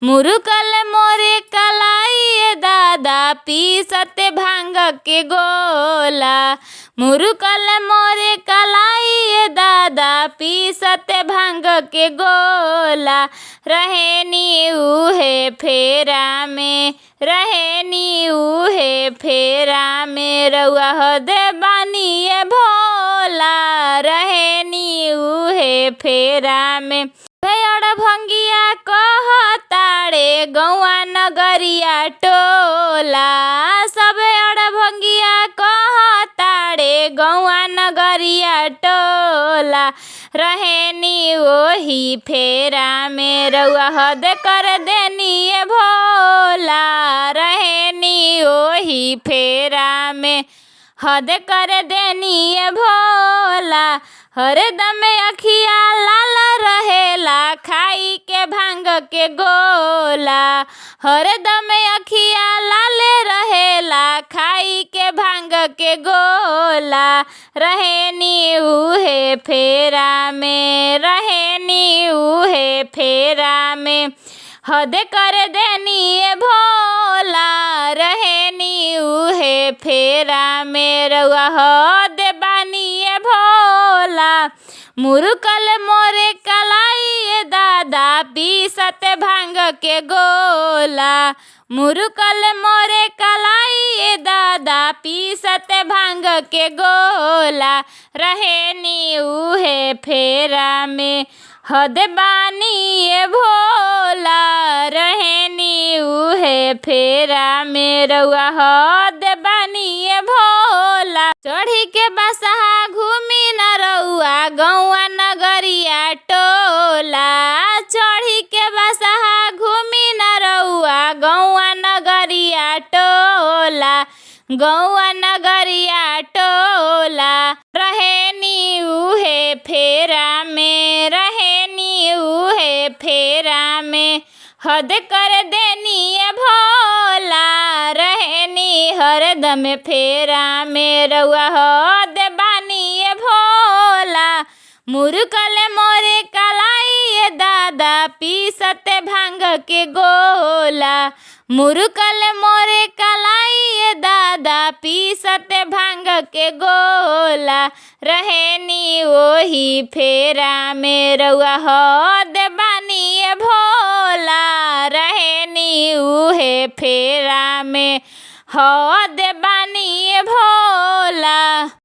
मुरुकल मोरे कलाई दादा पीसत भांग के गोला। मुरुकल मोरे कलाई दादा पीसत भांग के गोला। रहेनी उहे फेरा में, रहेनी उहे फेरा में रउआ हदे बानिए भोला। रहेनी उहे फेरा में भेड़ भंगिया कहताड़े गौआ नगरिया टोला। सब अड़ भंगिया कहताड़े गौआ नगरिया टोला। रहेनी ओही फेरा में रउआ हद कर देनी भोला। रहेनी ओही फेरा में हद कर देनी भोला। हरदम अखिया लाल रहेला खाई के भांग के गोला। हरदम अखिया लाल रहेला खाई के भांग के गोला। रहेनी उहे फेरा में, रहेनी उहे फेरा में हद कर देनी भोला। रहेनी उहे फेरा में रउआ हद बानी भोला। मुरुकल मोरे कलाई दादा पीसत भांग के गोला। मुरुकल मोरे कलाई दादा पीसत भांग के गोला। रहेनी उहे फेरा में हद बानी भोला। रहेनी उहे फेरा में रउआ हद बानी भोला। चढ़ी के बसहा घूमी न रउआ गौआ नगरिया टोला। चढ़ी के बसहा घूमी न रउआ गौआ नगरिया टोला। गौआ नगरिया टोला। रहेनी उहे फेरा में, रहेनी उहे फेरा में हद कर देनी भोला। रहेनी हरदम फेरा में रउआ हद बानी भोला। मुरुकल मोरे कलाई दादा पीसत भांग के गोला। मुरुकल मोरे कलाई दादा पीसत भांग के गोला। रहेनी ओही फेरा में रउआ हद बानी भोला। रहेनी उहे फेरा में हद बानी भोला।